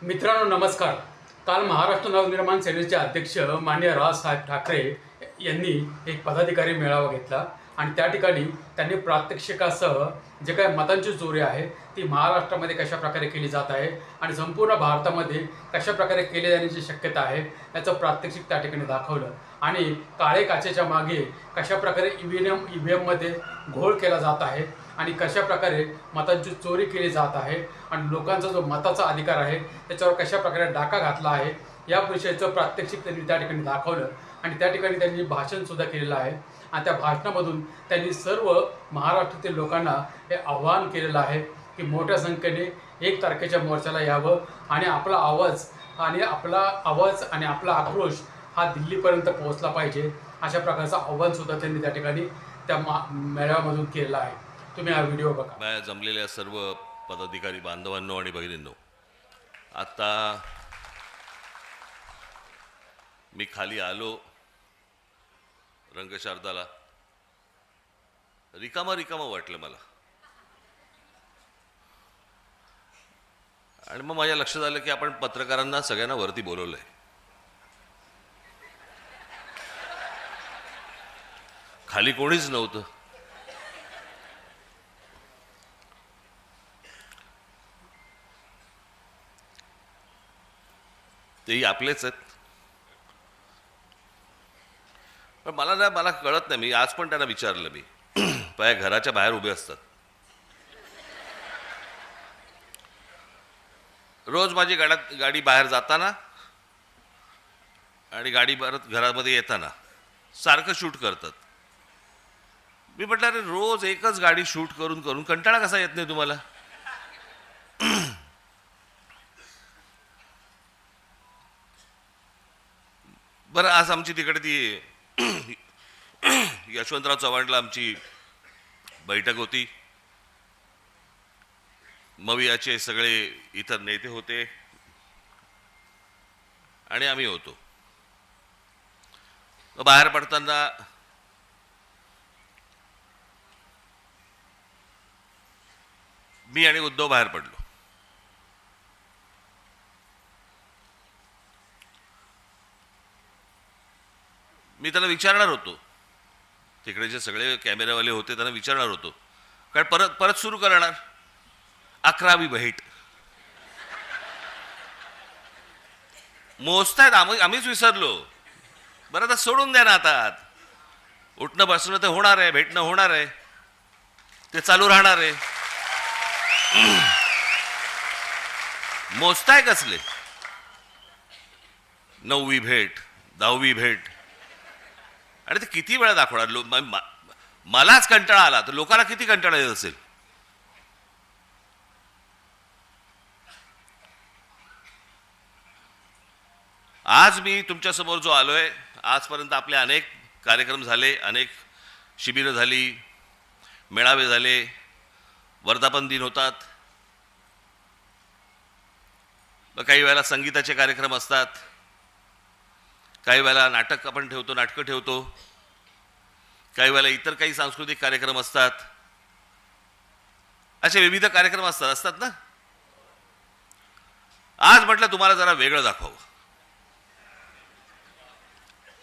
मित्रांनो नमस्कार. काल महाराष्ट्र नवनिर्माण सेनेचे अध्यक्ष माननीय राजसाहेब ठाकरे यांनी एक पदाधिकारी मेळावा घेतला आणि त्या ठिकाणी त्यांनी प्रात्यक्षिकासह जे काही मतांची चोरी आहे ती महाराष्ट्रामध्ये कशा प्रकारे केली जात आहे आणि संपूर्ण भारतामध्ये कशा प्रकारे केली जाण्याची शक्यता आहे याचं प्रात्यक्षिक त्या ठिकाणी दाखवलं आणि काळे काचेच्या मागे कशा प्रकारे ईव्हीएममध्ये घोळ केला जात आहे आणि कशा प्रकारे मतांची चोरी केली जात आहे आणि लोकांचा जो मताचा अधिकार आहे त्याच्यावर कशा प्रकारे डाका घातला आहे या विषयाचं प्रात्यक्षिक त्यांनी त्या ठिकाणी दाखवलं आणि त्या ठिकाणी त्यांनी भाषणसुद्धा केलेलं आहे आणि त्या भाषणामधून त्यांनी सर्व महाराष्ट्रातील लोकांना हे आव्हान केलेलं आहे की मोठ्या संख्येने 1 तारखेच्या मोर्चाला यावं आणि आपला आवाज आणि आपला आक्रोश हा दिल्लीपर्यंत पोहोचला पाहिजे अशा प्रकारचं आव्हानसुद्धा त्यांनी त्या ठिकाणी त्या मेळाव्यामधून केलेलं आहे. तुम्ही हा व्हिडिओ बघा. जमलेल्या सर्व पदाधिकारी बांधवांनो आणि भगिनींनो, आता मी खाली आलो रंगशारदाला, रिकामा वाटलं मला आणि मग माझ्या लक्षात आलं की आपण पत्रकारांना सगळ्यांना वरती बोलवलंय. खाली कोणीच नव्हतं. तेही आपलेच आहेत. पण मला कळत नाही. मी आज पण त्यांना विचारलं, मी घराच्या बाहेर उभे असतात. रोज माझी गाडी बाहेर जाताना आणि गाडी परत घरामध्ये येताना सारखं शूट करतात. मी म्हटलं अरे रोज एकच गाडी शूट करून करून कंटाळा कसा येत नाही तुम्हाला? बरं, आज आमची तिकडे ती यशवंतराव चव्हाणला आमची बैठक होती. मवियाचे सगळे इतर नेते होते आणि आम्ही होतो. बाहेर पडताना मी आणि उद्धव बाहेर पडलो. मी त्याला विचारणार होतो, तिकडे जे सगळे कॅमेरावाले होते त्यांना विचारणार होतो, कारण परत सुरू करणार 11वी भेट मोजतायत. आम्हीच विसरलो. बरं, आता सोडून द्या ना. आता उठणं बसणं तर होणार आहे, भेटणं होणार आहे, ते चालू राहणार आहे. मोजताय कसले? 9वी भेट, 10वी भेट, आणि ते किती वेळा दाखवणार? मलाच कंटाळा आला तर लोकांना किती कंटाळा येत असेल? आज मी तुमच्या समोर जो आलोय, आजपर्यंत आपले अनेक कार्यक्रम झाले, अनेक शिबिरं झाली, मेळावे झाले, वर्धापन दिन होतात, काही वेळेला संगीताचे कार्यक्रम असतात, काही वेळेला नाटक आपण ठेवतो, नाटकं ठेवतो, काही वेळेला इतर काही सांस्कृतिक कार्यक्रम असतात. असे विविध कार्यक्रम असतात ना. आज म्हटलं तुम्हाला जरा वेगळं दाखवावं.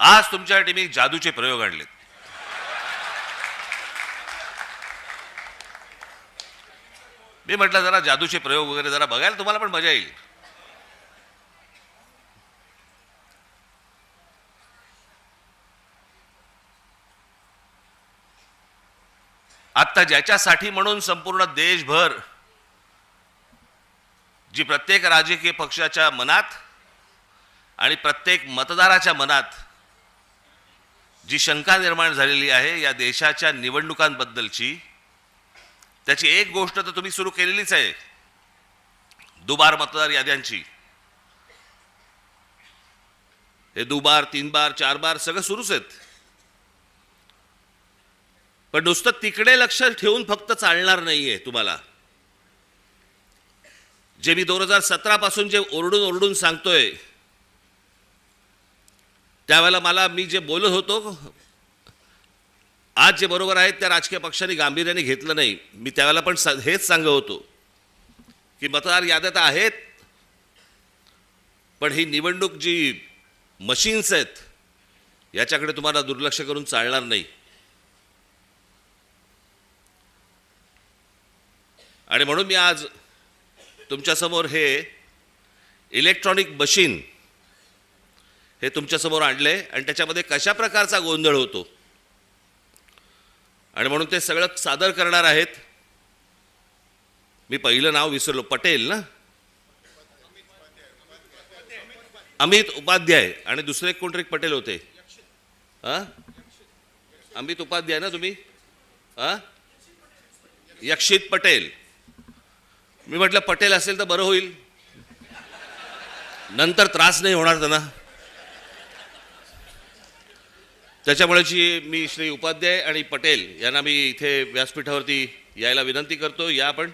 आज तुमच्यासाठी मी जादूचे प्रयोग आणलेत. मी म्हटलं जरा जादूचे प्रयोग वगैरे जरा बघायला तुम्हाला पण मजा येईल. आता ज्याच्यासाठी म्हणून संपूर्ण देशभर जी प्रत्येक राजकीय पक्षाच्या मनात आणि प्रत्येक मतदाराच्या मनात जी शंका निर्माण झालेली आहे या देशाच्या निवडणुकांबद्दलची, त्याची एक गोष्ट तर तुम्ही सुरू केलेलीच आहे, दुबार मतदार याद्यांची. हे दुबार, 3 बार, 4 बार सगळं सुरूच आहेत. पण नुसतं तिकडे लक्ष ठेवून फक्त चालणार नाहीये तुम्हाला. जे मी 2017 पासून जे ओरडून सांगतोय, त्यावेळेला मी जे बोलत होतो, आज जे बरोबर आहेत त्या राजकीय पक्षांनी गांभीर्याने घेतलं नाही. मी त्यावेळेला पण हेच सांगत होतो की मतदार याद्या आहेत, पण ही निवडणूक जी मशीन्स आहेत याच्याकडे तुम्हाला दुर्लक्ष करून चालणार नाही. आणि म्हणून मी आज तुमच्यासमोर हे इलेक्ट्रॉनिक मशीन हे तुमच्यासमोर आणले आणि त्याच्यामध्ये कशा प्रकारचा गोंधळ होतो आणि म्हणून ते सगळं सादर करणार आहेत. मी पहिलं नाव विसरलो, पटेल ना, अमित उपाध्याय, आणि दुसरे कोणतरी पटेल होते. अमित उपाध्याय ना तुम्ही, यक्षित पटेल. मी म्हटलं पटेल असेल तर बरं होईल, नंतर त्रास नाही होणार त्यांना. त्याच्यामुळे मी श्री उपाध्याय आणि पटेल यांना मी इथे व्यासपीठावरती यायला विनंती करतो. या आपण.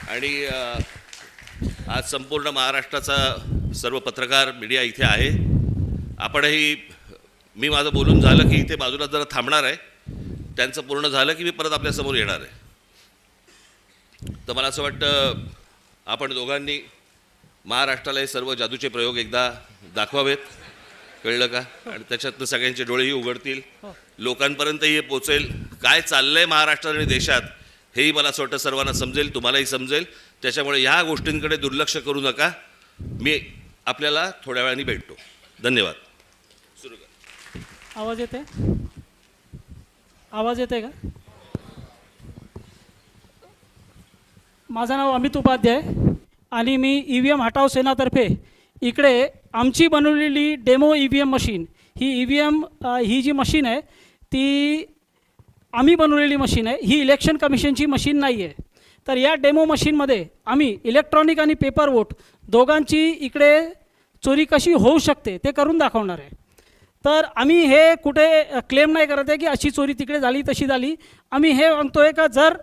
आणि आज संपूर्ण महाराष्ट्राचा सर्व पत्रकार मीडिया इथे आहे. आपणही, मी माझं बोलून झालं की इथे बाजूला जरा थांबणार आहे, त्यांचं पूर्ण झालं की मी परत आपल्यासमोर येणार आहे. तर मला असं वाटतं आपण दोघांनी महाराष्ट्राला हे सर्व जादूचे प्रयोग एकदा दाखवावेत, कळलं का? आणि त्याच्यातनं सगळ्यांचे डोळेही उघडतील, लोकांपर्यंतही हे पोचेल काय चाललंय महाराष्ट्रात आणि देशात, हेही मला असं वाटतं सर्वांना समजेल, तुम्हालाही समजेल. त्याच्यामुळे ह्या गोष्टींकडे दुर्लक्ष करू नका. मी आपल्याला थोड्या वेळाने भेटतो. धन्यवाद. सुरू कर. आवाज येते? आवाज येते का? माझं नाव अमित उपाध्याय आणि मी EVM हटाव सेनातर्फे इकडे आमची बनवलेली डेमो EVM मशीन, ही EVM ही जी मशीन आहे ती आम्ही बनवलेली मशीन आहे, ही इलेक्शन कमिशनची मशीन नाही आहे. तर या डेमो मशीनमध्ये आम्ही इलेक्ट्रॉनिक आणि पेपर वोट दोघांची इकडे चोरी कशी होऊ शकते ते करून दाखवणार आहे. तर आम्ही हे कुठे क्लेम नाही करत आहे की अशी चोरी तिकडे झाली तशी झाली. आम्ही हे म्हणतो आहे का जर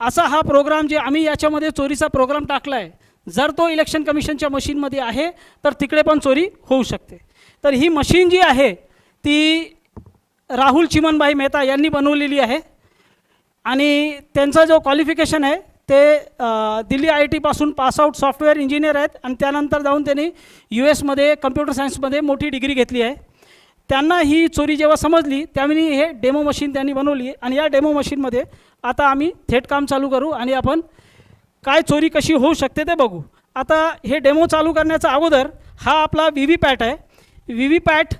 असा हा प्रोग्राम जे आम्ही याच्यामध्ये चोरीचा प्रोग्राम टाकला आहे, जर तो इलेक्शन कमिशनच्या मशीनमध्ये आहे तर तिकडे पण चोरी होऊ शकते. तर ही मशीन जी आहे ती राहुल चिमनभाई मेहता यांनी बनवलेली आहे आणि त्यांचा जो क्वालिफिकेशन आहे ते Delhi IIT pass out software engineer आहेत आणि त्यानंतर जाऊन त्यांनी US कम्प्युटर सायन्समध्ये मोठी डिग्री घेतली आहे. त्यांना ही चोरी जेव्हा समजली त्यावेळी हे डेमो मशीन त्यांनी बनवली आणि या डेमो मशीनमध्ये आता आम्ही थेट काम चालू करू आणि आपण काय चोरी कशी होऊ शकते ते बघू. आता हे डेमो चालू करण्याचा अगोदर हा आपला VVPAT आहे. VVPAT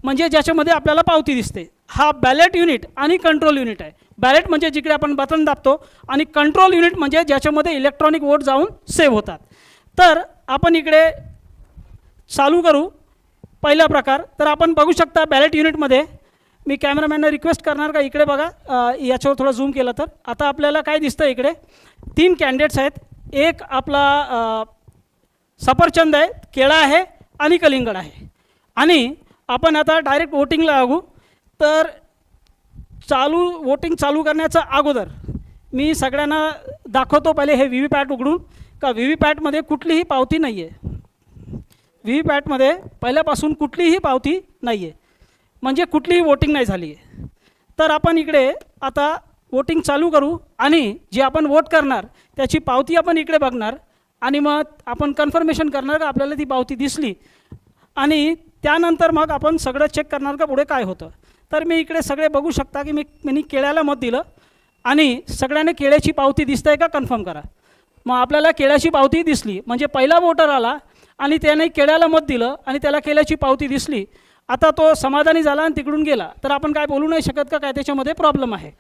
म्हणजे ज्याच्यामध्ये आपल्याला पावती दिसते. हा बॅलेट युनिट आणि कंट्रोल युनिट आहे. बॅलेट म्हणजे जिकडे आपण बटन दाबतो आणि कंट्रोल युनिट म्हणजे ज्याच्यामध्ये इलेक्ट्रॉनिक वोट जाऊन सेव्ह होतात. तर आपण इकडे चालू करू पहिला प्रकार. तर आपण बघू शकता बॅलेट युनिटमध्ये, मी कॅमेरामॅनला रिक्वेस्ट करणार का इकडे बघा, याच्यावर थोडं झूम केलं तर आता आपल्याला काय दिसतं, इकडे 3 कॅन्डिडेट्स आहेत. एक आपला सफरचंद आहे, केळा आहे आणि कलिंगड आहे. आणि आपण आता डायरेक्ट वोटिंगला लागू. तर वोटिंग चालू करण्याच्या अगोदर मी सगळ्यांना दाखवतो पहिले हे VVPAT उघडून का VVPATमध्ये कुठलीही पावती नाही आहे. VVPATमध्ये पहिल्यापासून कुठलीही पावती नाही आहे, म्हणजे कुठलीही वोटिंग नाही झाली आहे. तर आपण इकडे आता वोटिंग चालू करू आणि जे आपण वोट करणार त्याची पावती आपण इकडे बघणार आणि मग आपण कन्फर्मेशन करणार का आपल्याला ती पावती दिसली आणि त्यानंतर मग आपण सगळं चेक करणार का पुढे काय होतं. तर मी इकडे सगळे बघू शकता की मी केळ्याला मत दिलं आणि सगळ्यांना केळ्याची पावती दिसतं आहे का कन्फर्म करा. मग आपल्याला केळ्याची पावती दिसली म्हणजे पहिला वोटर आला आणि त्याने केळ्याला मत दिलं आणि त्याला केळ्याची पावती दिसली. आता तो समाधानी झाला आणि तिकडून गेला तर आपण काय बोलू नाही शकत का काय त्याच्यामध्ये प्रॉब्लेम आहे.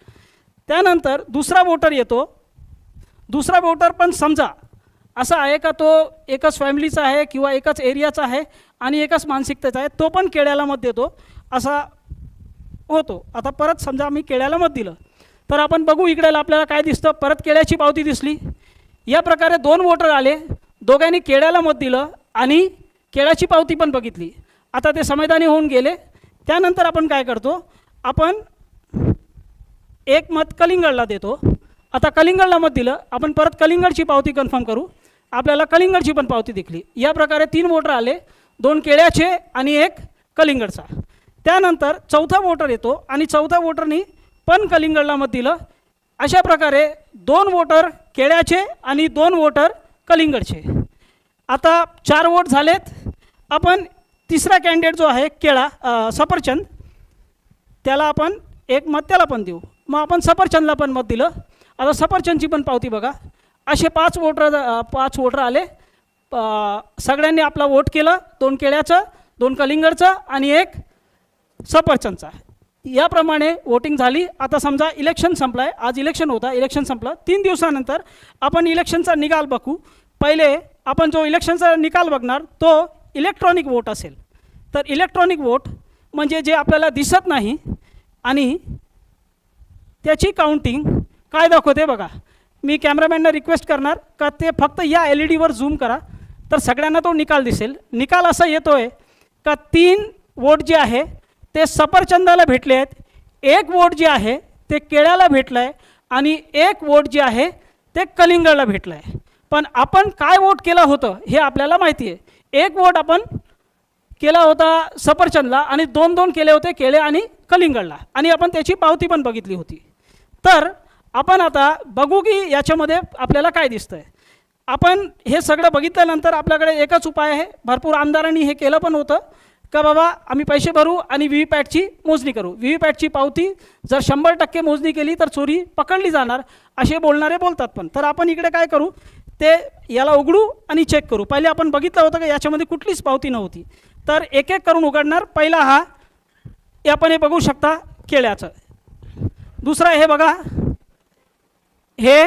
त्यानंतर दुसरा वोटर येतो. दुसरा वोटर पण समजा असा आहे का तो एकच फॅमिलीचा आहे किंवा एकच एरियाचा आहे आणि एकच मानसिकतेचा आहे, तो पण केळ्याला मत देतो असा होतो. आता परत समजा मी केळ्याला मत दिलं तर आपण बघू इकडे आपल्याला काय दिसतं, परत केळ्याची पावती दिसली. या प्रकारे 2 वोटर आले, दोघांनी केळ्याला मत दिलं आणि केळ्याची पावती पण बघितली. आता ते समाधानी होऊन गेले. त्यानंतर आपण काय करतो, आपण एक मत कलिंगडला देतो. आता कलिंगडला मत दिलं, आपण परत कलिंगडची पावती कन्फर्म करू. आपल्याला कलिंगडची पण पावती दिसली. या प्रकारे 3 वोटर आले, 2 केळ्याचे आणि 1 कलिंगडचा. त्यानंतर चौथा वोटर येतो आणि चौथा वोटरनी पण कलिंगडला मत दिलं अशा प्रकारे 2 वोटर केळ्याचे आणि 2 वोटर कलिंगडचे. आता 4 वोट झालेत. आपण तिसरा कॅन्डिडेट जो आहे केळा सफरचंद, त्याला आपण एक मत त्याला पण देऊ. मग आपण सफरचंदला पण मत दिलं. आता सफरचंदची पण पावती बघा. असे 5 वोटर आले. सगळ्यांनी आपला वोट केलं. 2 केळ्याचं, 2 कलिंगडचं आणि 1 सफरचंदचा. याप्रमाणे वोटिंग झाली. आता समजा इलेक्शन संपलं आहे. आज इलेक्शन होता, इलेक्शन संपलं. 3 दिवसानंतर आपण इलेक्शनचा निकाल बघू. पहिले आपण जो इलेक्शनचा निकाल बघणार तो इलेक्ट्रॉनिक वोट असेल. तर इलेक्ट्रॉनिक वोट म्हणजे जे आपल्याला दिसत नाही आणि त्याची काउंटिंग काय दाखवते बघा. मी कॅमेरामॅनला रिक्वेस्ट करणार का ते फक्त या LED वर झूम करा, तर सगळ्यांना तो निकाल दिसेल. निकाल असा येतो आहे का 3 वोट जे आहे ते सफरचंदाला भेटले आहेत, 1 वोट जे आहे ते केळ्याला भेटलं आहे आणि 1 वोट जे आहे ते कलिंगडला भेटलं आहे. पण आपण काय वोट केलं होतं हे आपल्याला माहिती आहे. 1 वोट आपण केला होता सफरचंदला आणि 2 केले होते केळे आणि कलिंगडला, आणि आपण त्याची पावती पण बघितली होती. तर आपण आता बघू की याच्यामध्ये आपल्याला काय दिसतं आहे. आपण हे सगळं बघितल्यानंतर आपल्याकडे एकच उपाय आहे. भरपूर आमदारांनी हे केलं पण होतं का बाबा आम्ही पैसे भरू आणि VVPATची मोजणी करू. VVPATची पावती जर 100% मोजणी केली तर चोरी पकडली जाणार असे बोलणारे बोलतात. पण तर आपण इकडे काय करू, ते याला उघडू आणि चेक करू. पहिले आपण बघितलं होतं की याच्यामध्ये कुठलीच पावती नव्हती. तर एक एक करून उघडणार. पहिला हा आपण हे बघू शकता केळ्याचं. दुसरा हे बघा, हे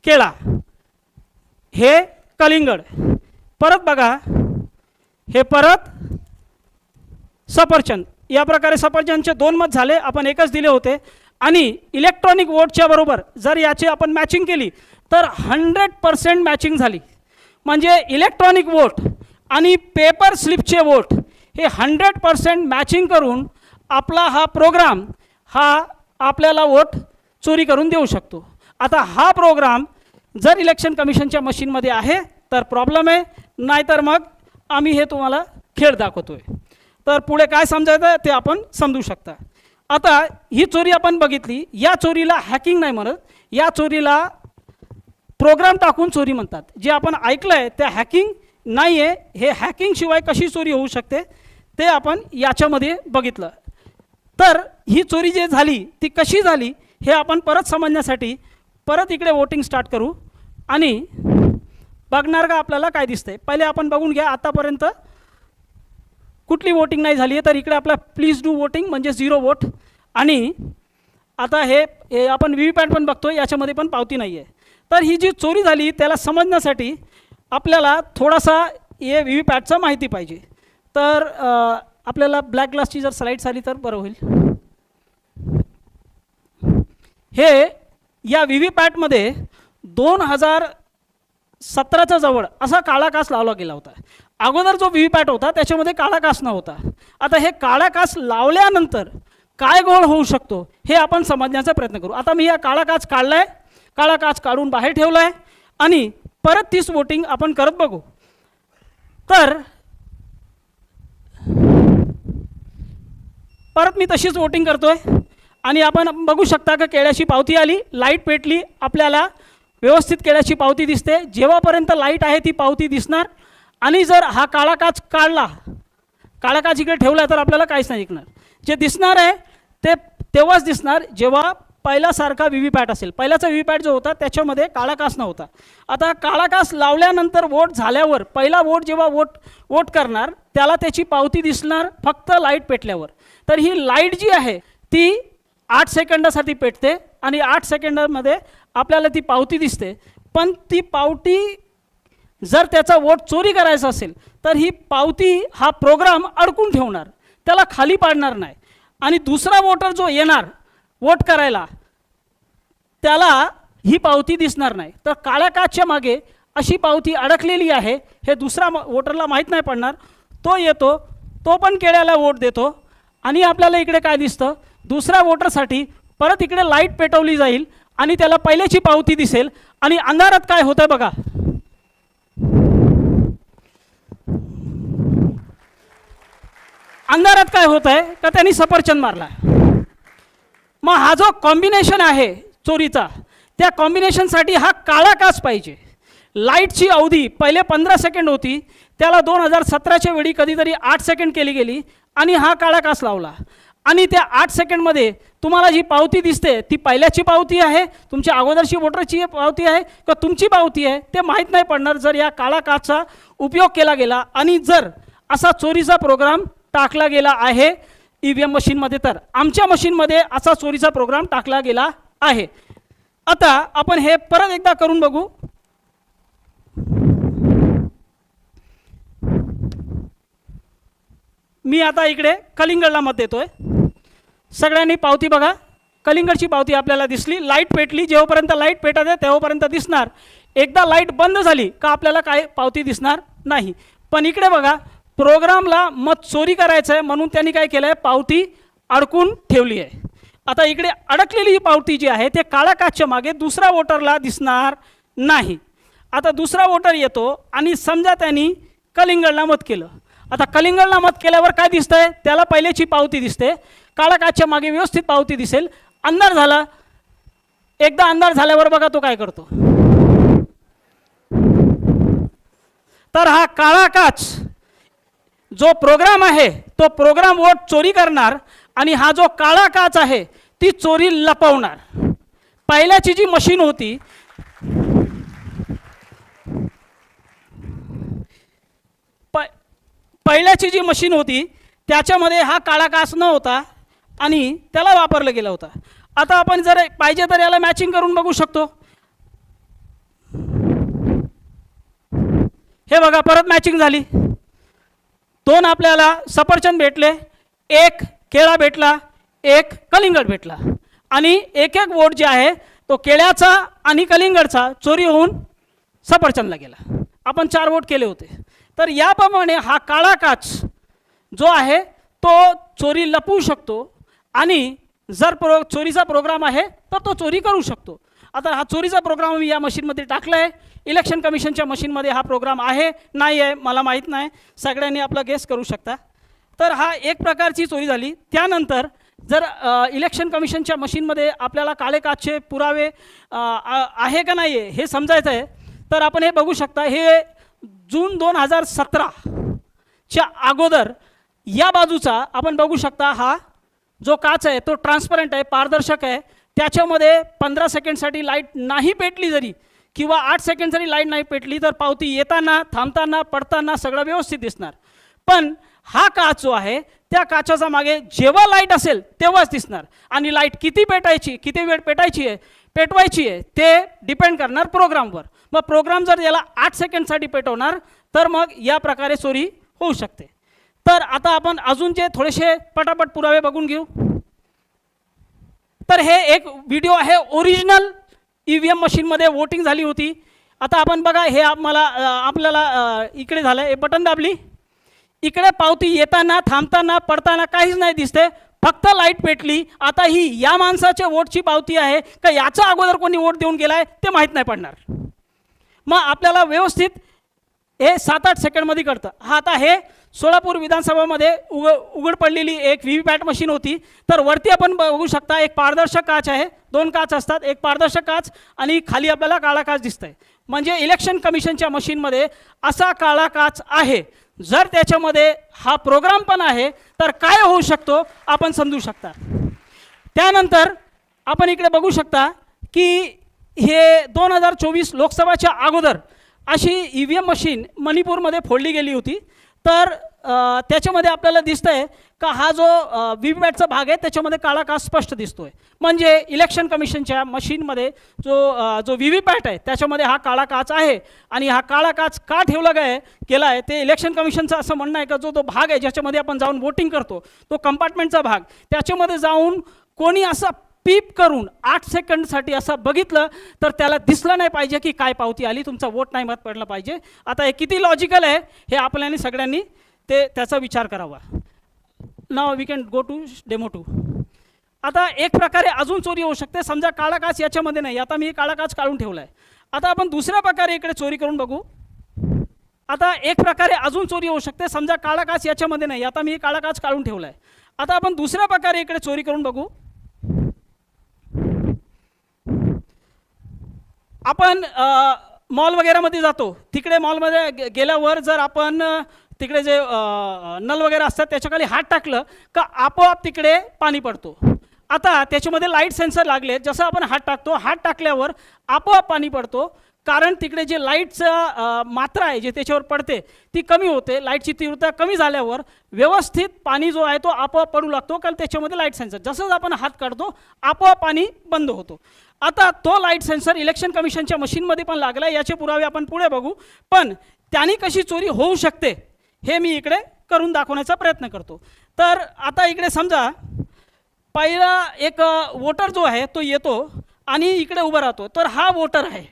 केळा, हे कलिंगड. परत बघा, हे परत सफरचंद. या प्रकारे सफरचंदचे 2 मत झाले. आपण एकच दिले होते. आणि इलेक्ट्रॉनिक वोटच्या बरोबर जर याची आपण मॅचिंग केली तर 100% मॅचिंग झाली. म्हणजे इलेक्ट्रॉनिक वोट आणि पेपर स्लिपचे वोट हे 100% मॅचिंग करून आपला हा प्रोग्राम हा आपल्याला वोट चोरी करून देऊ शकतो. आता हा प्रोग्राम जर इलेक्शन कमिशनच्या मशीनमध्ये आहे तर प्रॉब्लेम आहे, नाहीतर मग आम्ही हे तुम्हाला खेळ दाखवतो आहे. तर पुढे काय समजायचं ते आपण समजू शकता. आता ही चोरी आपण बघितली. या चोरीला हॅकिंग नाही म्हणत, या चोरीला प्रोग्राम टाकून चोरी म्हणतात. जे आपण ऐकलं आहे त्या हॅकिंग नाही आहे. हे हॅकिंगशिवाय कशी चोरी होऊ शकते ते आपण याच्यामध्ये बघितलं. तर ही चोरी जी झाली ती कशी झाली हे आपण परत समजण्यासाठी परत इकडे वोटिंग स्टार्ट करू आणि बघणार का आपल्याला काय दिसतंय. पहिले आपण बघून घ्या आतापर्यंत कुठली वोटिंग नाही झाली आहे. तर इकडे आपला प्लीज डू वोटिंग म्हणजे 0 वोट. आणि आता हे आपण VVPAT पण बघतो, याच्यामध्ये पण पावती नाही आहे. तर ही जी चोरी झाली त्याला समजण्यासाठी आपल्याला थोडासा हे VVPATचं माहिती पाहिजे. तर आपल्याला ब्लॅक ग्लासची जर स्लाईड्स आली तर बरं होईल. हे या VVPATमध्ये 2017च्या जवळ असा काळा कास लावला गेला होता. अगोदर जो VVPAT होता त्याच्यामध्ये काळा कास नव्हता. आता हे काळा कास लावल्यानंतर काय गोळ होऊ शकतो हे आपण समजण्याचा प्रयत्न करू. आता मी हा काळा काच काढला आहे, काळा काच काढून बाहेर ठेवला आहे आणि परत 30 वोटिंग आपण करत बघू. तर परत मी तशीच वोटिंग करतोय आणि आपण बघू शकता की केळ्याची पावती आली, लाईट पेटली, आपल्याला व्यवस्थित केळ्याची पावती दिसते. जेव्हापर्यंत लाईट आहे ती पावती दिसणार. आणि जर हा काळा काच काढला, काळा काच इकडे ठेवला तर आपल्याला काहीच नाही दिसणार. जे दिसणार आहे ते तेव्हाच दिसणार जेव्हा पहिल्यासारखा VVPAT असेल. पहिल्याचा VVPAT जो होता त्याच्यामध्ये काळा कास नव्हता. आता काळा कास लावल्यानंतर वोट झाल्यावर पहिला वोट जेव्हा वोट करणार त्याला त्याची पावती दिसणार फक्त लाईट पेटल्यावर. तर ही लाईट जी आहे ती 8 सेकंदासाठी पेटते आणि 8 सेकंदामध्ये आपल्याला ती पावती दिसते. पण ती पावती जर त्याचा वोट चोरी करायचा असेल तर ही पावती हा प्रोग्राम अडकून ठेवणार, त्याला खाली पाडणार नाही. आणि दुसरा वोटर जो येणार वोट करायला त्याला ही पावती दिसणार नाही. तर काळ्या काचच्या मागे अशी पावती अडकलेली आहे हे दुसरा वोटरला माहीत नाही पडणार. तो येतो, तो पण केळ्याला वोट देतो आणि आपल्याला इकडे काय दिसतं, दुसऱ्या वोटरसाठी परत इकडे लाईट पेटवली जाईल आणि त्याला पहिल्याची पावती दिसेल. आणि अंधारात काय होतं बघा, अंधारात काय होत आहे का त्यांनी सफरचंद मारला. मग हा जो कॉम्बिनेशन आहे चोरीचा, त्या कॉम्बिनेशनसाठी हा काळा काच पाहिजे. लाईटची अवधी पहिले 15 सेकंड होती, त्याला 2017च्या वेळी कधीतरी 8 सेकंड केली गेली आणि हा काळा काच लावला. आणि त्या 8 सेकंडमध्ये तुम्हाला जी पावती दिसते ती पहिल्याची पावती आहे, तुमच्या अगोदरची वोटरची पावती आहे का तुमची पावती आहे ते माहीत नाही पडणार जर या काळा काचचा उपयोग केला गेला आणि जर असा चोरीचा प्रोग्राम टाकला गेला आहे EVM मशीनमध्ये. तर आमच्या मशीनमध्ये असा चोरीचा प्रोग्राम टाकला गेला आहे. आता आपण हे परत एकदा करून बघू. मी आता इकडे कलिंगडला मत देतोय. सगळ्यांनी पावती बघा. कलिंगडची पावती आपल्याला दिसली. लाईट पेटली. जेव्हापर्यंत लाईट पेटत आहे तेव्हापर्यंत दिसणार. एकदा लाईट बंद झाली का आपल्याला काय पावती दिसणार नाही. पण इकडे बघा, प्रोग्रामला मत चोरी करायचं आहे म्हणून त्यांनी काय केलं आहे, पावती अडकून ठेवली आहे. आता इकडे अडकलेली पावती जी आहे ते काळ्या काचच्या मागे दुसरा वोटरला दिसणार नाही. आता दुसरा वोटर येतो आणि समजा त्यांनी कलिंगडला मत केलं. आता कलिंगडला मत केल्यावर काय दिसतंय, त्याला पहिल्याची पावती दिसते. काळा काचच्या मागे व्यवस्थित पावती दिसेल. अंधार झाला. एकदा अंधार झाल्यावर बघा तो काय करतो. तर हा काळा काच जो प्रोग्राम आहे तो प्रोग्राम वोट चोरी करणार आणि हा जो काळा काच आहे ती चोरी लपवणार. पहिल्याची जी मशीन होती पहिल्याची जी मशीन होती त्याच्यामध्ये हा काळा काच न होता आणि त्याला वापरलं गेलं होतं. आता आपण जर पाहिजे तर याला मॅचिंग करून बघू शकतो. हे बघा, परत मॅचिंग झाली. 2 आपल्याला सफरचंद भेटले, 1 केळा भेटला, 1 कलिंगड भेटला आणि एक वोट जे आहे तो केळ्याचा आणि कलिंगडचा चोरी होऊन सफरचंदला गेला. आपण 4 वोट केले होते. तर याप्रमाणे हा काळा काच जो आहे तो चोरी लपवू शकतो आणि जर चोरीचा प्रोग्राम आहे तर तो चोरी करू शकतो. आता हा चोरीचा प्रोग्राम मी या मशीनमध्ये टाकला आहे. इलेक्शन कमिशनच्या मशीनमध्ये हा प्रोग्राम आहे नाही आहे मला माहीत नाही. सगळ्यांनी आपला गेस करू शकता. तर हा एक प्रकारची चोरी झाली. त्यानंतर जर इलेक्शन कमिशनच्या मशीनमध्ये आपल्याला काळे काचचे पुरावे आहे का नाही आहे हे समजायचं आहे तर आपण हे बघू शकता. हे जून 2017च्या अगोदर या बाजूचा आपण बघू शकता. हा जो काच आहे तो ट्रान्सपरंट आहे, पारदर्शक आहे. त्याच्यामध्ये 15 सेकंडसाठी लाईट नाही पेटली जरी किंवा 8 सेकंड जरी लाईट नाही पेटली तर पावती येताना थांबताना पडताना सगळं व्यवस्थित दिसणार. पण हा काच जो आहे त्या काचाचा मागे जेव्हा लाईट असेल तेव्हाच दिसणार आणि लाईट किती पेटायची, किती वेळ पेटवायची आहे ते डिपेंड करणार प्रोग्रामवर. मग प्रोग्राम जर याला 8 सेकंडसाठी पेटवणार तर मग या प्रकारे चोरी होऊ शकते. तर आता आपण अजून जे थोडेसे पटापट पुरावे बघून घेऊ. तर हे एक व्हिडिओ आहे. ओरिजिनल EVM मशीनमध्ये वोटिंग झाली होती. आता आपण बघा, हे आपल्याला इकडे झालं. हे बटन दाबली, इकडे पावती येताना थांबताना पडताना काहीच नाही दिसते, फक्त लाईट पेटली. आता ही या माणसाच्या वोटची पावती आहे का याचा अगोदर कोणी वोट देऊन गेला आहे ते माहीत नाही पडणार. मग आपल्याला व्यवस्थित हे 7-8 सेकंडमध्ये कळतं. हा आता हे सोलापूर विधानसभामध्ये उघड पडलेली एक व्हीव्हीपॅट मशीन होती. तर वरती आपण बघू शकता एक पारदर्शक काच आहे. 2 काच असतात, एक पारदर्शक काच आणि खाली आपल्याला काळा काच दिसतंय. म्हणजे इलेक्शन कमिशनच्या मशीनमध्ये असा काळा काच आहे. जर त्याच्यामध्ये हा प्रोग्राम पण आहे तर काय होऊ शकतो आपण समजू शकता. त्यानंतर आपण इकडे बघू शकता की हे 2024 लोकसभाच्या अगोदर अशी EVM मशीन मणिपूरमध्ये फोडली गेली होती. तर त्याच्यामध्ये आपल्याला दिसतंय का हा जो व्हीव्हीपॅटचा भाग आहे त्याच्यामध्ये काळा काच स्पष्ट दिसतोय. म्हणजे इलेक्शन कमिशनच्या मशीनमध्ये जो व्हीव्हीपॅट आहे त्याच्यामध्ये हा काळा काच आहे. आणि हा काळा काच का ठेवला गेला आहे ते इलेक्शन कमिशनचं असं म्हणणं आहे का जो भाग आहे ज्याच्यामध्ये आपण जाऊन वोटिंग करतो तो कंपार्टमेंटचा भाग, त्याच्यामध्ये जाऊन कोणी असा पीप करून 8 सेकंडसाठी असं बघितलं तर त्याला दिसलं नाही पाहिजे की काय पावती आली, तुमचा वोट नाही मत पडला पाहिजे. आता हे किती लॉजिकल आहे हे आपल्याला सगळ्यांनी त्याचा विचार करावा. Now we can go to demo 2. आता एक प्रकारे अजून चोरी होऊ शकते. समजा काळा काच याच्यामध्ये नाही, आता मी काळा काच काढून ठेवला आहे. आता आपण दुसऱ्या प्रकारे इकडे चोरी करून बघू. आता एक प्रकारे अजून चोरी होऊ शकते. समजा काळा काच याच्यामध्ये नाही, आता मी काळा काच काढून ठेवला आहे. आता आपण दुसऱ्या प्रकारे इकडे चोरी करून बघू. आपण मॉल वगैरेमध्ये जातो, तिकडे मॉलमध्ये गेल्यावर जर आपण तिकडे जे नल वगैरे असतात त्याच्याखाली हात टाकलं का आपोआप तिकडे पाणी पडतो. आता त्याच्यामध्ये लाईट सेन्सर लागले, जसं आपण हात टाकतो, हात टाकल्यावर आपोआप पाणी पडतो, कारण तिकडे जे लाईटचं मात्रा आहे जे त्याच्यावर पडते ती कमी होते. लाईटची तीव्रता कमी झाल्यावर व्यवस्थित पाणी जो आहे तो आपोआप पडू लागतो, कारण त्याच्यामध्ये लाईट सेन्सर, जसंच आपण हात काढतो आपोआप पाणी बंद होतो. आता तो लाईट सेन्सर इलेक्शन कमिशनच्या मशीनमध्ये पण लागला, याचे पुरावे आपण पुढे बघू. पण त्याने कशी चोरी होऊ शकते हे मी इकडे करून दाखवण्याचा प्रयत्न करतो. तर आता इकडे समजा पहिला एक वोटर जो आहे तो येतो आणि इकडे उभा राहतो. तर हा वोटर आहे,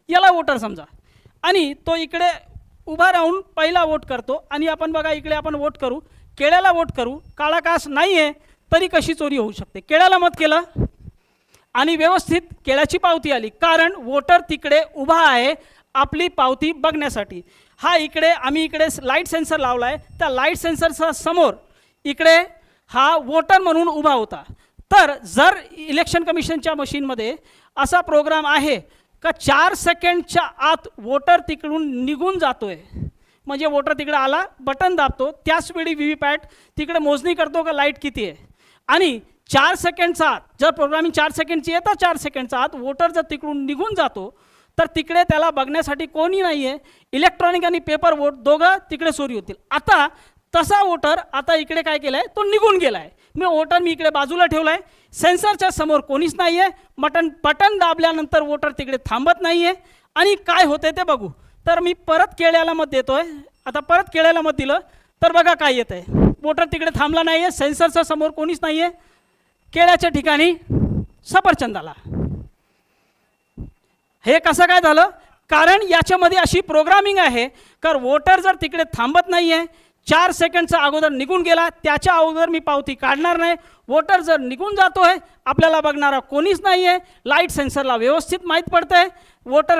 याला वोटर समजा, आणि तो इकडे उभा राहून पहिला वोट करतो. आणि आपण बघा इकडे आपण वोट करू, केळ्याला वोट करू, काळा कास नाही आहे तरी कशी चोरी होऊ शकते. केळ्याला मत केलं आणि व्यवस्थित केळ्याची पावती आली, कारण वोटर तिकडे उभा आहे आपली पावती बघण्यासाठी. हा इकडे आम्ही इकडे लाईट सेन्सर लावला आहे, त्या लाईट सेन्सरचा समोर इकडे हा वोटर म्हणून उभा होता. तर जर इलेक्शन कमिशनच्या मशीनमध्ये असा प्रोग्राम आहे का 4 सेकंडच्या आत वोटर तिकडून निघून जातोय, म्हणजे वोटर तिकडे आला, बटन दाबतो, त्याच वेळी व्हीव्हीपॅट तिकडे मोजणी करतो का लाईट किती आहे, आणि 4 सेकंडचा आत जर प्रोग्रामिंग 4 सेकंडची येतं, 4 सेकंडचा आत वोटर जर तिकडून निघून जातो तर तिकडे त्याला बघण्यासाठी कोणी नाही आहे. इलेक्ट्रॉनिक आणि पेपर वोट दोघं तिकडे चोरी होतील. आता तसा वोटर आता इकडे काय केलं आहे, तो निघून गेला आहे. वोटर मी इकडे बाजूला ठेवला आहे, सेन्सरच्या समोर कोणीच नाही आहे, बटन दाबल्यानंतर वोटर तिकडे थांबत नाही आहे. आणि काय होते ते बघू. तर मी परत केळ्याला मत देतोय. आता परत केळ्याला मत दिलं तर बघा काय येत आहे, वोटर तिकडे थांबला नाही आहे, सेन्सरच्या समोर कोणीच नाही आहे, केळ्याच्या ठिकाणी सफरचंद आला. हे कसं काय झालं, कारण याच्यामध्ये अशी प्रोग्रामिंग आहे तर वोटर जर तिकडे थांबत नाही आहे, 4 सेकंडचा अगोदर निघून गेला, त्याच्या अगोदर मी पावती काढणार नाही. वोटर जर निघून जातोय, आपल्याला बघणारा कोणीच नाही आहे, लाईट सेन्सरला व्यवस्थित माहीत पडतंय, वोटर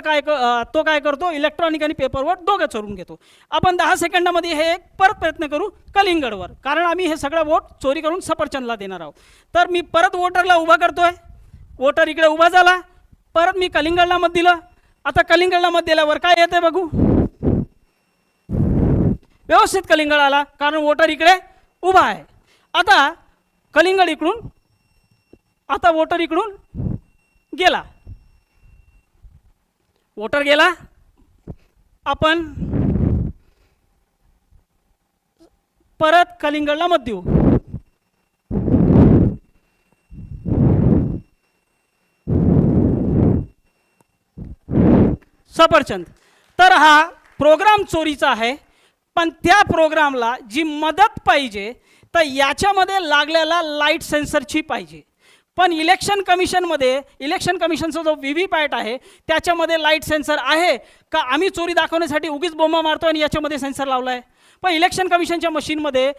तो काय करतो, इलेक्ट्रॉनिक आणि पेपर वोट दोघं चोरून घेतो. आपण 10 सेकंदामध्ये हे परत प्रयत्न करू कलिंगडवर, कारण आम्ही हे सगळं वोट चोरी करून सफरचंदला देणार आहोत. तर मी परत वोटरला उभा करतोय, वोटर इकडे उभा झाला, परत मी कलिंगडला मत दिलं. आता कलिंगडला मत दिल्यावर काय येते बघू, व्यवस्थित कलिंगड आला, कारण वोटर इकडे उभा आहे. आता कलिंगड इकडून, आता वोटर इकडून गेला, वोटर गेला. आपण परत कलिंगडला मत देऊ. सफरचंद. तर हा प्रोग्राम चोरीचा आहे, पण त्या प्रोग्रामला जी मदत पाहिजे तर याच्यामध्ये लागलेला लाईट सेन्सरची पाहिजे. पण इलेक्शन कमिशनचा जो व्हीव्हीपॅट आहे त्याच्यामध्ये लाईट सेन्सर आहे का, आम्ही चोरी दाखवण्यासाठी उगीच बोंबा मारतो आणि याच्यामध्ये सेन्सर लावला आहे. पण इलेक्शन कमिशनच्या मशीनमध्ये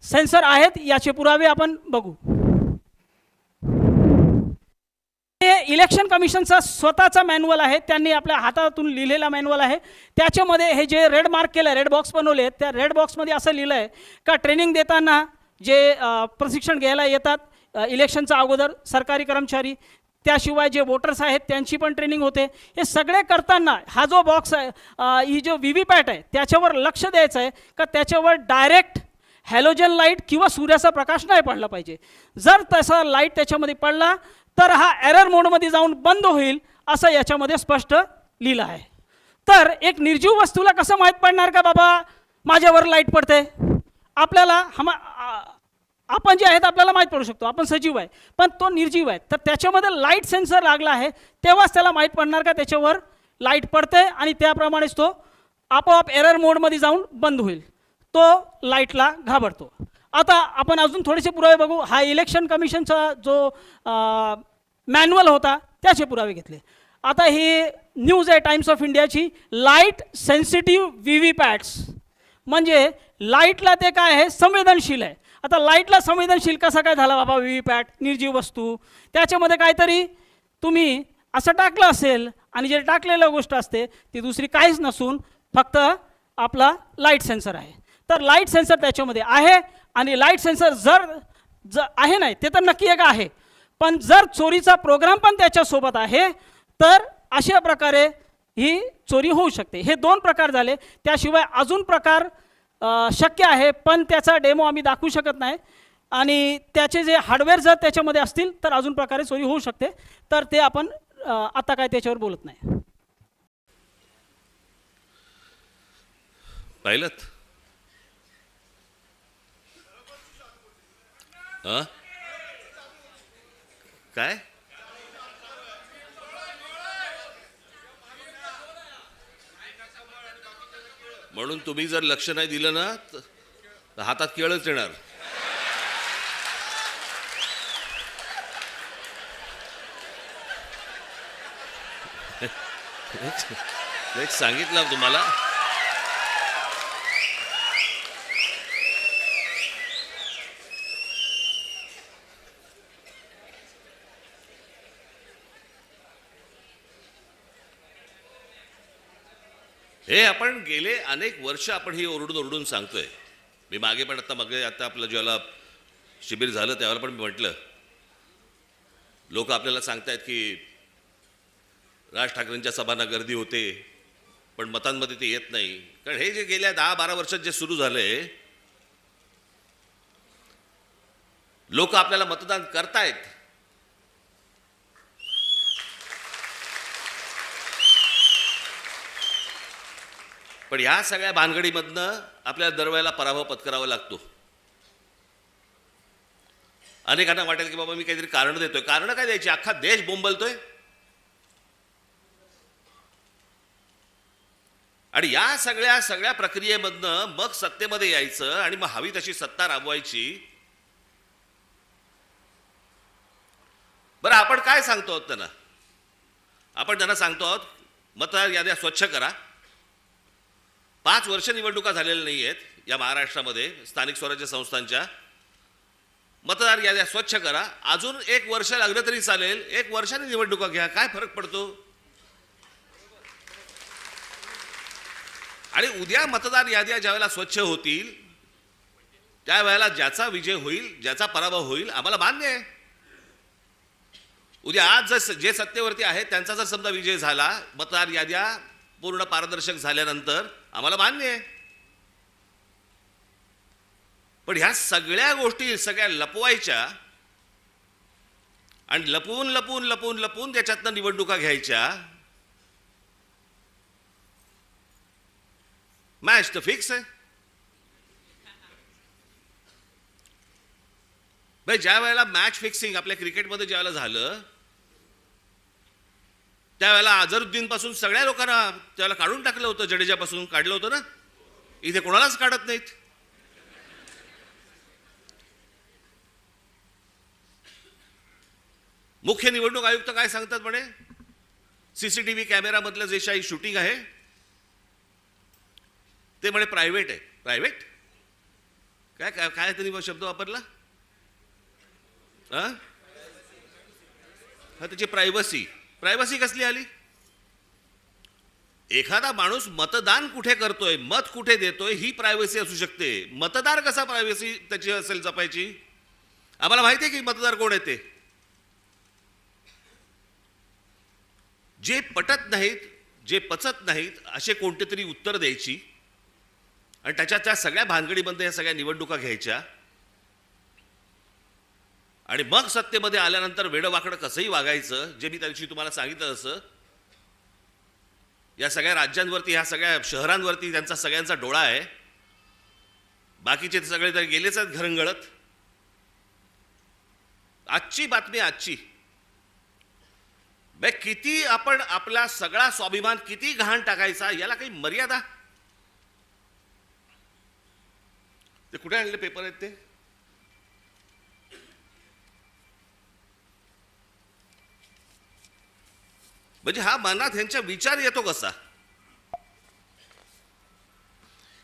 सेन्सर आहेत, याचे पुरावे आपण बघू. हे इलेक्शन कमिशनचा स्वतःचा मॅन्युअल आहे, त्यांनी आपल्या हातातून लिहिलेला मॅन्युअल आहे. त्याच्यामध्ये हे जे रेड मार्क केलं आहे, रेड बॉक्स बनवले, त्या रेड बॉक्समध्ये असं लिहिलं आहे का ट्रेनिंग देताना जे प्रशिक्षण घ्यायला येतात इलेक्शनच्या अगोदर सरकारी कर्मचारी, त्याशिवाय जे वोटर्स आहेत त्यांची पण ट्रेनिंग होते. हे सगळे करताना हा जो बॉक्स आहे, ही जो व्हीव्हीपॅट आहे त्याच्यावर लक्ष द्यायचं आहे का त्याच्यावर डायरेक्ट हॅलोजन लाईट किंवा सूर्याचा प्रकाश नाही पडला पाहिजे. जर तसा लाईट त्याच्यामध्ये पडला तर हा एरर मोडमध्ये जाऊन बंद होईल, असं याच्यामध्ये स्पष्ट लिहिलं आहे. तर एक निर्जीव वस्तूला कसं माहीत पडणार का बाबा माझ्यावर लाईट पडते, आपल्याला आपण जे आहेत आपल्याला माहीत पडू शकतो, आपण सजीव आहे, पण तो निर्जीव आहे. तर त्याच्यामध्ये लाईट सेन्सर लागला आहे, तेव्हाच त्याला माहीत पडणार का त्याच्यावर लाईट पडते, आणि त्याप्रमाणेच तो आपोआप एरर मोडमध्ये जाऊन बंद होईल, तो लाईटला घाबरतो. आता आपण अजून थोडेसे पुरावे बघू. हा इलेक्शन कमिशनचा जो मॅन्युअल होता त्याचे पुरावे घेतले. आता ही न्यूज आहे टाइम्स ऑफ इंडियाची, लाईट सेन्सिटिव्ह व्हीव्हीपॅट्स, म्हणजे लाईटला ते काय आहे, संवेदनशील आहे. आता लाईटला संवेदनशील कसा काय झाला बाबा व्हीव्हीपॅट, निर्जीव वस्तू, त्याच्यामध्ये काहीतरी तुम्ही असं टाकलं असेल, आणि जे टाकलेलं गोष्ट असते ती दुसरी काहीच नसून फक्त आपला लाईट सेन्सर आहे. तर लाईट सेन्सर त्याच्यामध्ये आहे, आणि लाईट सेन्सर जर आहे नाही ते तर नक्की एक आहे, पण जर चोरीचा प्रोग्राम पण त्याच्यासोबत आहे तर अशा प्रकारे ही चोरी होऊ शकते. हे 2 प्रकार झाले. त्याशिवाय अजून प्रकार शक्य आहे, पण त्याचा डेमो आम्ही दाखवू शकत नाही. आणि त्याचे जे हार्डवेअर जर त्याच्यामध्ये असतील तर अजून प्रकारे चोरी होऊ शकते. तर ते आपण आता काय त्याच्यावर बोलत नाही. पाहिलं काय म्हणून तुम्ही जर लक्ष नाही दिलं ना तर हातात केळच येणार. एक सांगितलं तुम्हाला. हे आपण गेले अनेक वर्ष आपण ही ओरडून ओरडून सांगतोय. मी मागे पण आता आपलं ज्याला शिबिर झालं त्यावेळेला पण मी म्हटलं, लोक आपल्याला सांगतायत की राज ठाकरेंच्या सभांना गर्दी होते पण मतांमध्ये ते येत नाही. कारण हे जे गेल्या 10-12 वर्षात जे सुरू झालंय, लोक आपल्याला मतदान करतायत, पण या सगळ्या भानगडीमधनं आपल्याला दरवेळेला पराभव पत्करावा लागतो. अनेकांना वाटेल की बाबा मी काहीतरी कारण देतोय. कारण काय द्यायची, अख्खा देश बोंबलतोय. आणि या सगळ्या प्रक्रियेमधनं मग सत्तेमध्ये यायचं आणि मग हवी तशी सत्ता राबवायची. बरं, आपण काय सांगतो आहोत त्यांना? आपण त्यांना सांगतो आहोत मतदार याद्या स्वच्छ करा. 5 वर्ष निवडणुका झालेल्या नाही आहेत या महाराष्ट्रामध्ये स्थानिक स्वराज्य संस्थांच्या. मतदार याद्या स्वच्छ करा. अजून 1 वर्ष लागलं तरी चालेल, 1 वर्षाने निवडणुका घ्या, काय फरक पडतो? आणि उद्या मतदार याद्या ज्यावेळेला स्वच्छ होतील त्यावेळेला ज्याचा विजय होईल, ज्याचा पराभव होईल, आम्हाला मान्य आहे. उद्या आज जर जे सत्तेवरती आहेत त्यांचा जर समजा विजय झाला, मतदार याद्या पूर्ण पारदर्शक झाल्यानंतर, आम्हाला मान्य आहे. पण ह्या सगळ्या गोष्टी सगळ्या लपवायच्या आणि लपवून लपवून लपवून लपवून त्याच्यातनं निवडणुका घ्यायच्या. मॅच तर फिक्स आहे भाई. ज्या वेळेला मॅच फिक्सिंग आपल्या क्रिकेटमध्ये ज्या वेळेला झालं त्यावेळेला अझरुद्दीन पासून सगळ्या लोकांना त्यावेळेला काढून टाकलं होतं. जडेजापासून काढलं होतं ना. इथे कोणालाच काढत नाहीत. मुख्य निवडणूक आयुक्त काय सांगतात म्हणे, सीसीटीव्ही कॅमेरामधलं जे काही शूटिंग आहे ते म्हणे प्रायव्हेट आहे. प्रायव्हेट काय काय काय त्यांनी शब्द वापरला? हा, त्याची प्रायव्हसी कसली आली? एखादा माणूस मतदान कुठे करतोय, मत कुठे देतोय, ही प्रायव्हसी असू शकते. मतदार कसा प्रायव्हसी त्याची असेल जपायची? आम्हाला माहिती आहे की मतदार कोण आहे ते. जे पटत नाहीत, जे पचत नाहीत असे कोणते तरी उत्तर द्यायची आणि त्या सगळ्या भानगडीमध्ये या सगळ्या निवडणुका घ्यायच्या आणि मग सत्तेमध्ये आल्यानंतर वेडवाकडं कसंही वागायचं. जे मी त्या दिवशी तुम्हाला सांगितलं तसं या सगळ्या राज्यांवरती, ह्या सगळ्या शहरांवरती त्यांचा सगळ्यांचा डोळा आहे. बाकीचे सगळे तर गेलेच आहेत घरंगळत. आजची बातमी, आजची बे किती आपण आपला सगळा स्वाभिमान किती गहाण टाकायचा, याला काही मर्यादा? ते कुठे आणले पेपर आहेत ते? म्हणजे हा मनात ह्यांचा विचार येतो कसा?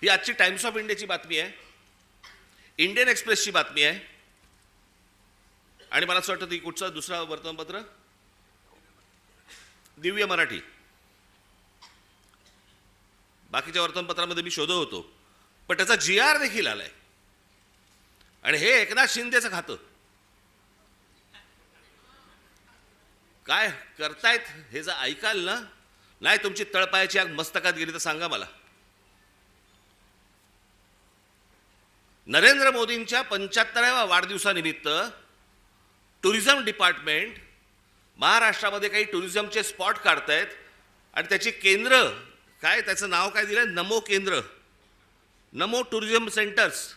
ही आजची टाइम्स ऑफ इंडियाची बातमी आहे, इंडियन एक्सप्रेसची बातमी आहे आणि मला असं वाटतं ती कुठचं दुसरा वर्तमानपत्र, दिव्य मराठी. बाकीच्या वर्तमानपत्रामध्ये मी शोधत होतो पण त्याचा GR देखील आलाय आणि हे एकनाथ शिंदेचं खातं. काय करतायत हे जर ऐकाल ना, नाही तुमची तळपायाची आग मस्तकात गेली तर सांगा मला. नरेंद्र मोदींच्या 75व्या वाढदिवसानिमित्त टुरिझम डिपार्टमेंट महाराष्ट्रामध्ये काही टुरिझमचे स्पॉट काढतायत आणि त्याची केंद्र काय, त्याचं नाव काय दिलं, नमो केंद्र, नमो टुरिझम सेंटर्स.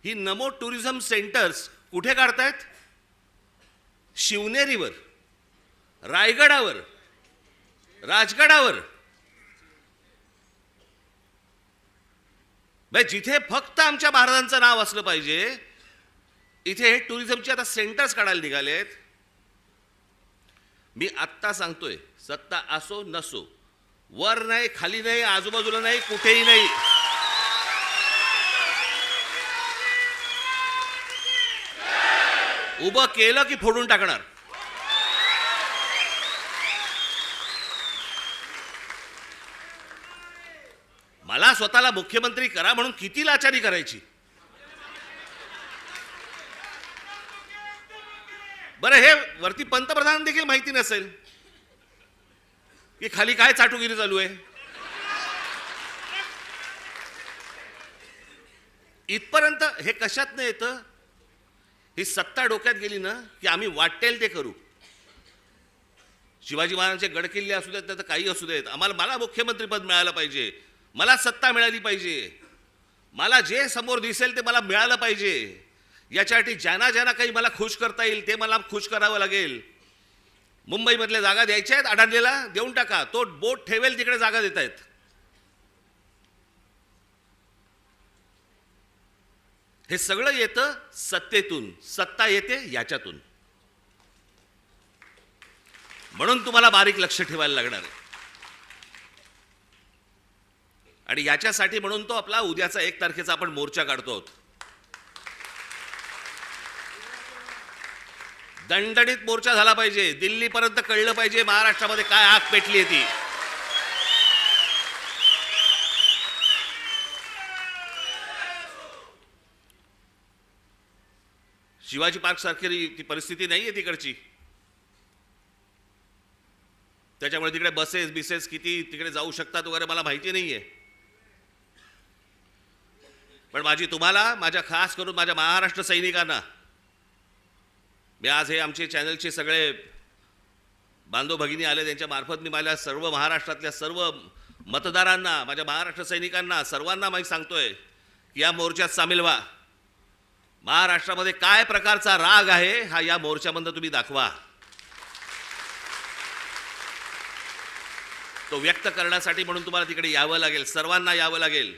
ही नमो टुरिझम सेंटर्स कुठे काढतायत? शिवनेरीवर, रायगडावर, राजगडावर. जिथे फक्त आमच्या महाराजांचं नाव असलं पाहिजे, इथे हे टुरिझमचे आता सेंटर्स काढायला निघालेत. मी आत्ता सांगतोय, सत्ता असो नसो, वर नाही, खाली नाही, आजूबाजूला नाही, कुठेही नाही, उभं केलं की फोडून टाकणार. मला स्वतःला मुख्यमंत्री करा म्हणून किती लाचारी करायची. बरं, हे वरती पंतप्रधान देखील माहिती नसेल की खाली काय चाटुगिरी चालू आहे. इथपर्यंत हे कशात नाही येतं, ही सत्ता डोक्यात गेली ना की आम्ही वाटेल ते करू. शिवाजी महाराजांचे गडकिल्ले असू देत, त्याचं काही असू देत, मला मुख्यमंत्रीपद मिळालं पाहिजे, मला सत्ता मिळाली पाहिजे, मला जे समोर दिसेल ते मला मिळालं पाहिजे. याच्यासाठी ज्यांना ज्यांना काही मला खुश करता येईल ते मला खुश करावं लागेल. मुंबईमधल्या जागा द्यायच्या आहेत, अडाणलेला देऊन टाका, तो बोट ठेवेल तिकडे जागा देत आहेत. हे सगळं येतं सत्तेतून, सत्ता येते याच्यातून. म्हणून तुम्हाला बारीक लक्ष ठेवायला लागणार आहे. आणि याच्यासाठी म्हणून तो आपला उद्याचा 1 तारखेचा आपण मोर्चा काढतो आहोत. दणदणीत मोर्चा झाला पाहिजे, दिल्लीपर्यंत कळलं पाहिजे महाराष्ट्रामध्ये काय आग पेटली आहे ती. शिवाजी पार्क सारखी ती परिस्थिती नाहीये तिकडची. त्याच्यामुळे तिकडे बसेस किती तिकडे जाऊ शकतात वगैरे मला माहिती नाहीये. पण तुम्हाला, माझ्या खास करून माझ्या महाराष्ट्र सैनिकांना, मी आज हे आमचे चॅनलचे सगळे बांधव भगिनी आले, त्यांच्या मार्फत मी माझ्या सर्व महाराष्ट्रातल्या सर्व मतदारांना, माझ्या महाराष्ट्र सैनिकांना सर्वांना मी सांगतोय की या मोर्चात सामील व्हा. महाराष्ट्रामध्ये काय प्रकारचा राग आहे हा या मोर्चामधून तुम्ही दाखवा. तो व्यक्त करण्यासाठी म्हणून तुम्हाला तिकडे यावं लागेल, सर्वांना यावं लागेल.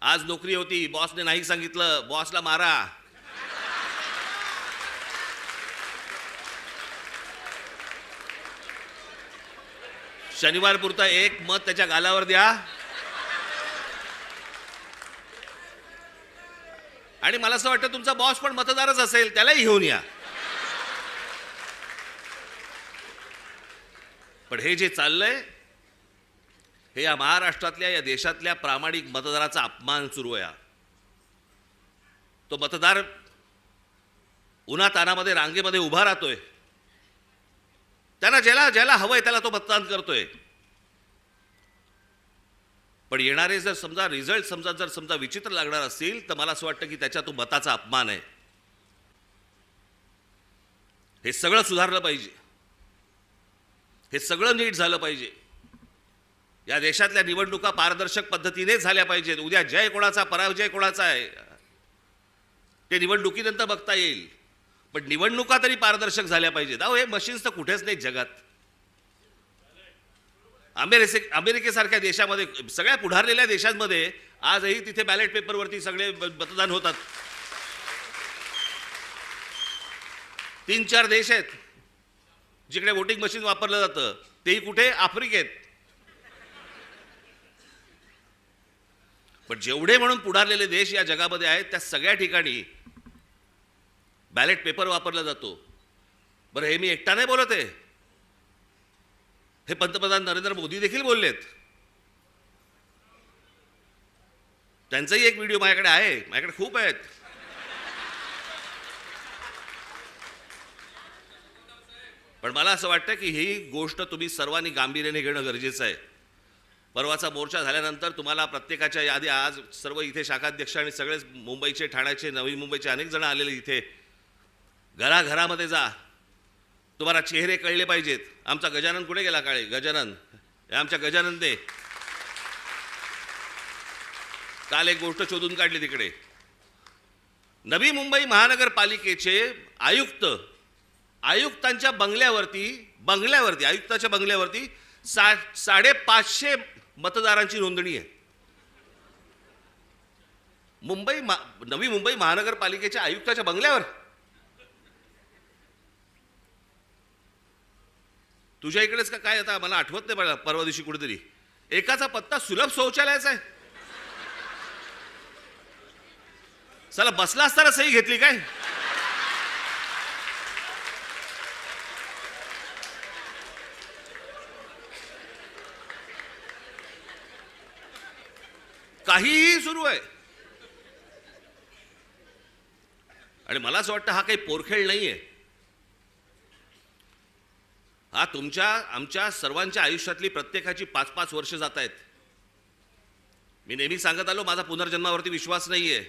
आज नोकरी होती, बॉसने नाही सांगितलं, बॉसला मारा. शनिवार पुरता 1 मत त्याच्या गालावर द्या. आणि मला असं वाटतं तुमचा बॉस पण मतदारच असेल, त्यालाही घेऊन या. पण हे जे चाललंय हे या महाराष्ट्रातल्या, या देशातल्या प्रामाणिक मतदाराचा अपमान सुरू आहे. तो मतदार उन्हातानामध्ये रांगेमध्ये उभा राहतोय, त्याला ज्याला हवंय त्याला तो मतदान करतोय. पण येणारे जर समजा रिझल्ट समजा विचित्र लागणार असतील तर मला असं वाटतं की त्याच्या तो मताचा अपमान आहे. हे सगळं सुधारलं पाहिजे, हे सगळं नीट झालं पाहिजे. या देशातल्या निवडणुका पारदर्शक पद्धतीने झाल्या पाहिजेत. उद्या जय कोणाचा पराजय कोणाचा आहे ते निवडणुकीनंतर बघता येईल, पण निवडणुका तरी पारदर्शक झाल्या पाहिजेत. अहो, हे मशीन्स तर कुठेच नाहीत जगात. अमेरिकेसारख्या देशामध्ये, सगळ्या पुढारलेल्या देशांमध्ये आजही तिथे बॅलेट पेपरवरती सगळे मतदान होतात. 3-4 देश आहेत जिकडे वोटिंग मशीन वापरलं जातं, तेही कुठे? आफ्रिकेत. पण जेवढे म्हणून पुढारलेले देश या जगामध्ये आहेत त्या सगळ्या ठिकाणी बॅलेट पेपर वापरला जातो. बरं, हे मी एकटा नाही बोलत आहे, हे पंतप्रधान नरेंद्र मोदी देखील बोललेत. त्यांचाही एक व्हिडिओ माझ्याकडे आहे, माझ्याकडे खूप आहेत. पण मला असं वाटतं की ही गोष्ट तुम्ही सर्वांनी गांभीर्याने घेणं गरजेचं आहे. परवाचा मोर्चा झाल्यानंतर तुम्हाला प्रत्येकाच्या यादी, आज सर्व इथे शाखाध्यक्ष आणि सगळेच मुंबईचे, ठाण्याचे, नवी मुंबईचे अनेक जण आलेले इथे, घराघरामध्ये जा, तुम्हाला चेहरे कळले पाहिजेत. आमचा गजानन कुठे गेला? काळे गजानन, आमच्या गजाननने काल एक गोष्ट शोधून काढली. तिकडे नवी मुंबई महानगरपालिकेचे आयुक्तांच्या बंगल्यावरती आयुक्ताच्या बंगल्यावरती 550 मतदारांची नोंदणी आहे. नवी मुंबई महानगरपालिकेच्या आयुक्ताच्या बंगल्यावर. तुझ्या इकडेच का काय? आता मला आठवत नाही, मला परवा दिवशी कुठेतरी एकाचा पत्ता सुलभ शौचालयाचा आहे. चला, बसला असताना सही घेतली काय? काहीही सुरू आहे. आणि मला असं वाटतं हा काही पोरखेळ नाहीये. हा आमच्या सर्वांच्या आयुष्यातली प्रत्येकाची 5-5 वर्ष जात आहेत. मी नेहमी सांगत आलो, माझा पुनर्जन्मावरती विश्वास नाहीये.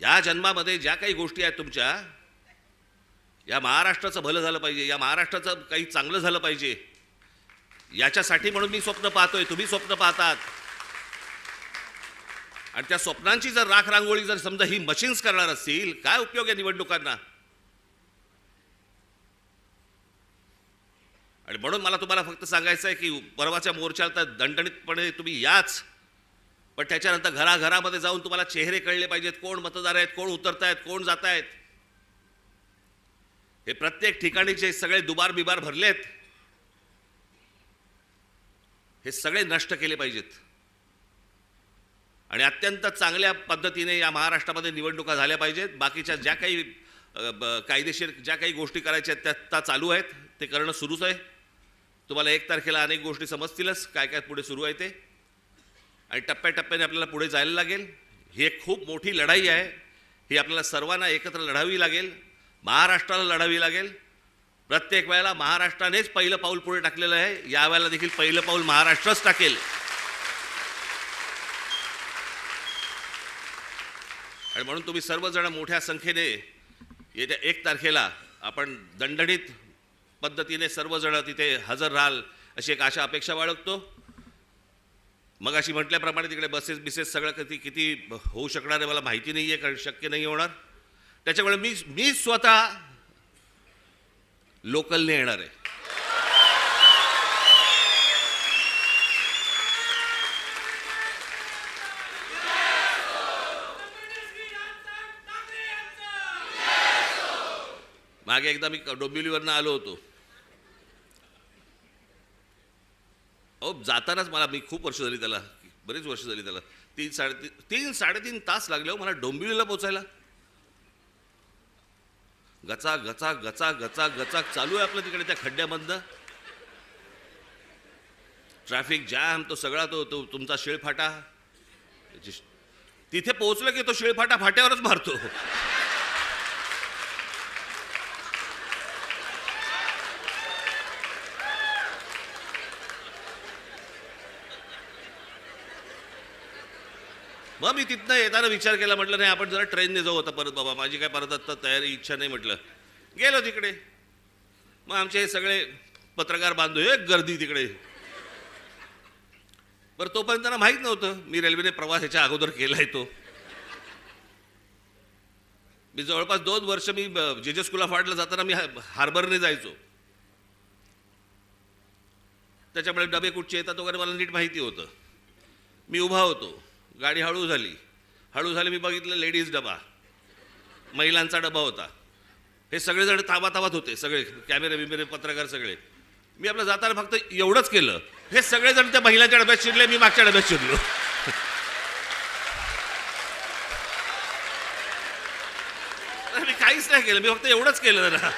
या जन्मामध्ये ज्या काही गोष्टी आहेत तुमच्या, या महाराष्ट्राचं भलं झालं पाहिजे, या महाराष्ट्राचं काही चांगलं झालं पाहिजे, याच्यासाठी म्हणून मी स्वप्न पाहतोय, तुम्ही स्वप्न पाहतात. आणि त्या स्वप्नांची जर राखरांगोळी जर समजा ही मशीन्स करणार असतील, काय उपयोग आहे निवडणुकांना? आणि म्हणून मला तुम्हाला फक्त सांगायचं आहे की परवाच्या मोर्चाला दणदणीतपणे तुम्ही याच, पण त्याच्यानंतर घराघरामध्ये जाऊन तुम्हाला चेहरे कळले पाहिजेत, कोण मतदार आहेत, कोण उतरतायत, कोण जात आहेत. हे प्रत्येक ठिकाणी जे सगळे दुबार बिबार भरलेत, हे सगळे नष्ट केले पाहिजेत. आणि अत्यंत चांगल्या पद्धतीने या महाराष्ट्रामध्ये निवडणुका झाल्या पाहिजेत. बाकीच्या ज्या काही कायदेशीर ज्या काही गोष्टी करायच्या आहेत त्या चालू आहेत, ते करणं सुरूच आहे. तुम्हाला 1 तारखेला अनेक गोष्टी समजतीलच, काय काय पुढे सुरू आहे ते. आणि टप्प्याटप्प्याने आपल्याला पुढे जायला लागेल. ही एक खूप मोठी लढाई आहे. ही आपल्याला सर्वांना एकत्र लढावी लागेल, महाराष्ट्राला लढावी लागेल. प्रत्येक वेळेला महाराष्ट्रानेच पहिलं पाऊल पुढे टाकलेलं आहे. यावेळेला देखील पहिलं पाऊल महाराष्ट्रच टाकेल. आणि म्हणून तुम्ही सर्वजण मोठ्या संख्येने येत्या 1 तारखेला आपण दणदणीत पद्धतीने सर्वजण तिथे हजर राहाल अशी एक आशा अपेक्षा बाळगतो. मग अशी म्हटल्याप्रमाणे तिकडे बसेस सगळं किती होऊ शकणार आहे मला माहिती नाही आहे, कारण शक्य नाही होणार. त्याच्यामुळे मी स्वतः लोकलने येणार आहे. मागे एकदा मी डोंबिवलीवरनं आलो होतो. जातानाच मी खूप वर्ष झाली त्याला, बरीच वर्ष झाली त्याला, 3-3.5 तास लागले हो मला डोंबिवलीला पोचायला. गचा गचा गचा गचा गचा चालू आहे आपलं तिकडे त्या खड्ड्यामधनं. ट्रॅफिक जॅम, तो सगळा तो तुमचा शिळफाटा. तिथे पोहोचलं की तो शिळफाटा फाट्यावरच मारतो. मग मी तिथनं येताना विचार केला, म्हटलं नाही आपण जरा ट्रेनने जाऊ आता परत. बाबा माझी काय परत आता तयारी इच्छा नाही. म्हटलं गेलो तिकडे. मग आमचे हे सगळे पत्रकार बांधव, एक गर्दी तिकडे. बरं, तोपर्यंत त्यांना माहीत नव्हतं मी रेल्वेने प्रवास ह्याच्या अगोदर केलाय तो. मी जवळपास 2 वर्ष मी जे स्कूल ऑफ आर्टला जाताना मी हार्बरने जायचो. त्याच्यामुळे डबे कुठचे येतात वगैरे मला नीट माहिती होतं. मी उभा होतो, गाडी हळू झाली, मी बघितलं लेडीज डबा, महिलांचा डबा होता. हे सगळेजण ताबाताबात होते, सगळे कॅमेरे बिमेरे पत्रकार सगळे. मी आपलं जाताना फक्त एवढंच केलं, हे सगळेजण त्या महिलांच्या डब्यात शिरले, मी मागच्या डब्यात शिरलो. मी काहीच नाही केलं, मी फक्त एवढंच केलं ना.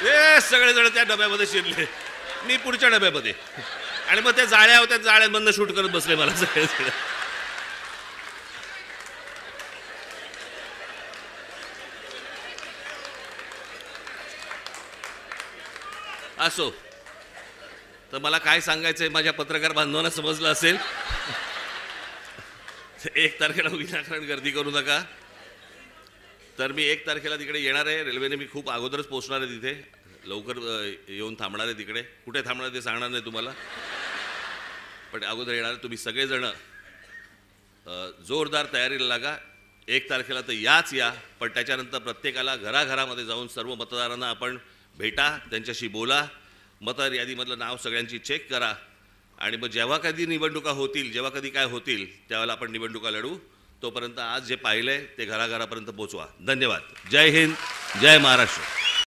हे सगळेजण त्या डब्यामध्ये शिरले, मी पुढच्या डब्यामध्ये. आणि मग त्या जाळ्या होत्या, जाळ्यांमधनं शूट करत बसले मला सगळे. असो, तर मला काय सांगायचं आहे माझ्या पत्रकार बांधवांना समजलं असेल. 1 तारखेला विनाकारण गर्दी करू नका. तर मी 1 तारखेला तिकडे येणार आहे. रेल्वेने मी खूप अगोदरच पोहोचणार आहे तिथे. लवकर येऊन थांबणार आहे तिकडे. कुठे थांबणार ते सांगणार नाही तुम्हाला, पण अगोदर येणार. तुम्ही सगळेजण जोरदार तयारीला लागा. 1 तारखेला तर या, पण त्याच्यानंतर प्रत्येकाला घराघरामध्ये जाऊन सर्व मतदारांना आपण भेटा, त्यांच्याशी बोला, मतदार यादीमधलं नाव सगळ्यांची चेक करा, आणि मग जेव्हा कधी निवडणुका होतील, जेव्हा कधी काय होतील, त्यावेळेला आपण निवडणुका लढू. तोपर्यंत आज जे पाहिलंय ते घराघरापर्यंत पोचवा. धन्यवाद. जय हिंद, जय महाराष्ट्र.